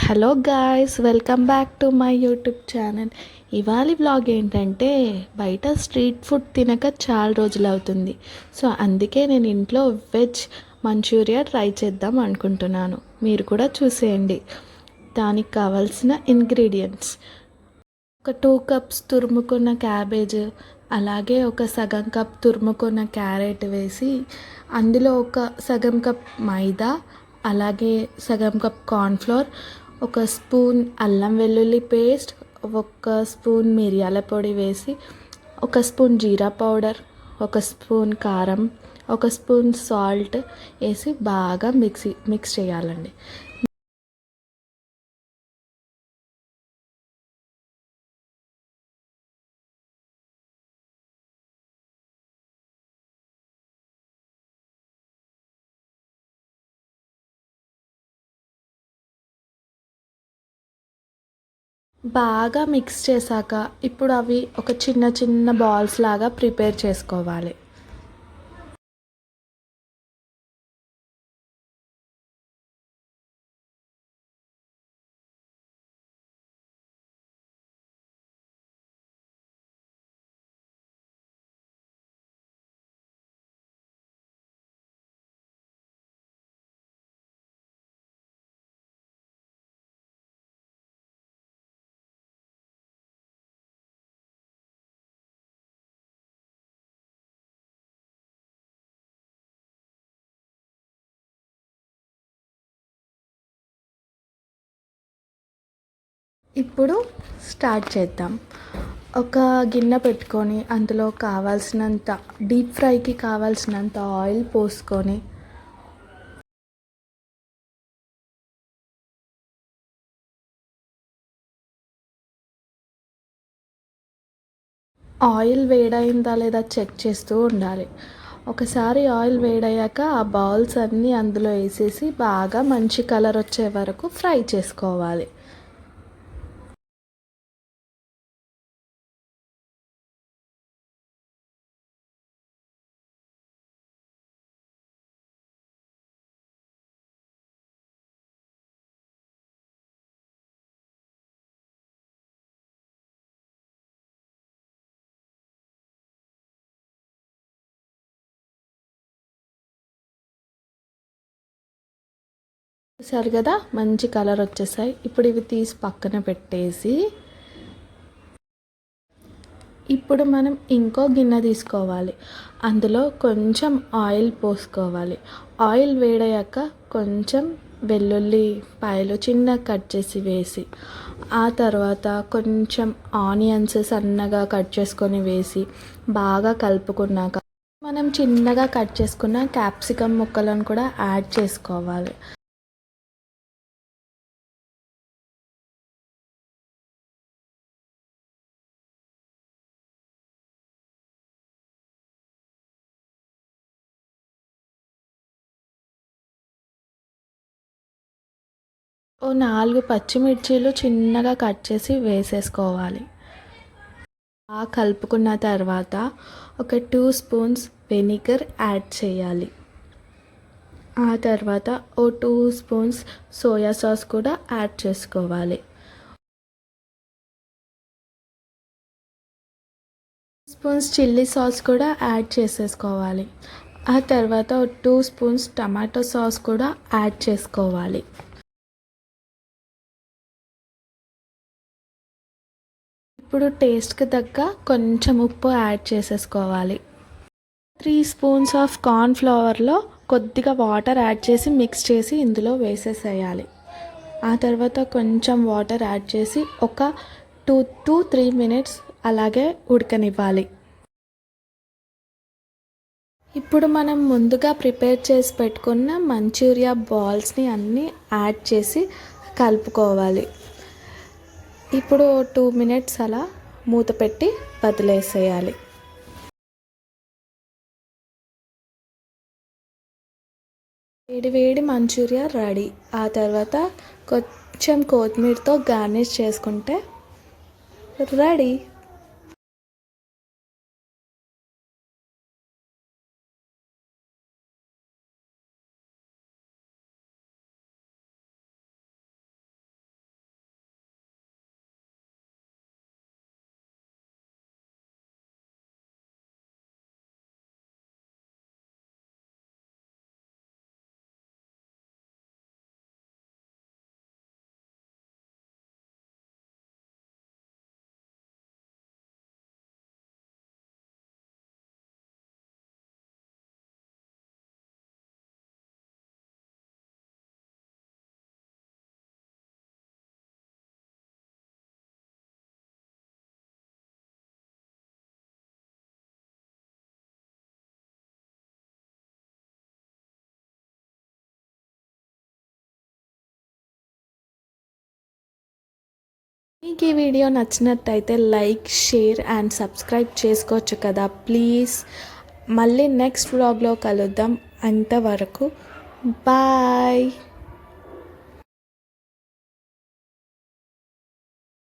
Hello guys, welcome back to my YouTube channel. ఇవాళ vlog ఏంటంటే బయట స్ట్రీట్ ఫుడ్ తినక చాలా రోజులు అవుతుంది. సో అందుకే నేను ఇంట్లో వెజ్ మంచూరియా ట్రై చేద్దాం అనుకుంటున్నాను. మీరు కూడా చూసేయండి. దానికి కావాల్సిన ఇంగ్రీడియంట్స్: ఒక 2 కప్స్ తురుముకున్న క్యాబేజ్, అలాగే ఒక సగం కప్ తురుముకున్న క్యారెట్ వేసి అందులో ఒక సగం కప్ మైదా, అలాగే సగం కప్ కార్న్ఫ్లోర్, ఒక స్పూన్ అల్లం వెల్లుల్లి పేస్ట్, ఒక స్పూన్ మిరియాల పొడి వేసి, ఒక స్పూన్ జీరా పౌడర్, ఒక స్పూన్ కారం, ఒక స్పూన్ సాల్ట్ వేసి బాగా మిక్స్ చేయాలండి. బాగా మిక్స్ చేశాక ఇప్పుడు అవి ఒక చిన్న చిన్న బాల్స్ లాగా ప్రిపేర్ చేసుకోవాలి. ఇప్పుడు స్టార్ట్ చేద్దాం. ఒక గిన్నె పెట్టుకొని అందులో కావాల్సినంత డీప్ ఫ్రైకి కావాల్సినంత ఆయిల్ పోసుకొని ఆయిల్ వేడైందా లేదా చెక్ చేస్తూ ఉండాలి. ఒకసారి ఆయిల్ వేడయ్యాక ఆ బాల్స్ అన్నీ అందులో వేసేసి బాగా మంచి కలర్ వచ్చే వరకు ఫ్రై చేసుకోవాలి. చూసారు కదా, మంచి కలర్ వచ్చేసాయి. ఇప్పుడు ఇవి తీసి పక్కన పెట్టేసి ఇప్పుడు మనం ఇంకో గిన్నె తీసుకోవాలి. అందులో కొంచెం ఆయిల్ పోసుకోవాలి. ఆయిల్ వేడయ్యాక కొంచెం వెల్లుల్లిపాయలు చిన్నగా కట్ చేసి వేసి, ఆ తర్వాత కొంచెం ఆనియన్స్ సన్నగా కట్ చేసుకొని వేసి బాగా కలుపుకున్నాక మనం చిన్నగా కట్ చేసుకున్న క్యాప్సికమ్ ముక్కలను కూడా యాడ్ చేసుకోవాలి. ఓ 4 పచ్చిమిర్చీలు చిన్నగా కట్ చేసి వేసేసుకోవాలి. కలుపుకున్న తర్వాత ఒక 2 స్పూన్స్ వెనిగర్ యాడ్ చేయాలి. ఆ తర్వాత ఓ 2 స్పూన్స్ సోయా సాస్ కూడా యాడ్ చేసుకోవాలి. స్పూన్స్ చిల్లీ సాస్ కూడా యాడ్ చేసేసుకోవాలి. ఆ తర్వాత 2 స్పూన్స్ టమాటో సాస్ కూడా యాడ్ చేసుకోవాలి. ఇప్పుడు టేస్ట్కి తగ్గ కొంచెం ఉప్పు యాడ్ చేసేసుకోవాలి. 3 స్పూన్స్ ఆఫ్ కార్న్ ఫ్లవర్లో కొద్దిగా వాటర్ యాడ్ చేసి మిక్స్ చేసి ఇందులో వేసేసేయాలి. ఆ తర్వాత కొంచెం వాటర్ యాడ్ చేసి ఒక 2 to 3 మినిట్స్ అలాగే ఉడకనివ్వాలి. ఇప్పుడు మనం ముందుగా ప్రిపేర్ చేసి పెట్టుకున్న మంచూరియా బాల్స్ని అన్నీ యాడ్ చేసి కలుపుకోవాలి. ఇప్పుడు 2 మినిట్స్ అలా మూత పెట్టి వదిలేసేయాలి. వేడి వేడి మంచూరియా రెడీ. ఆ తర్వాత కొంచెం కొత్తిమీరతో గార్నిష్ చేసుకుంటే రెడీ. మీకు ఈ వీడియో నచ్చినట్టయితే లైక్, షేర్ అండ్ సబ్స్క్రైబ్ చేసుకోవచ్చు కదా ప్లీజ్. మళ్ళీ నెక్స్ట్ వ్లాగ్లో కలుద్దాం. అంతవరకు బాయ్.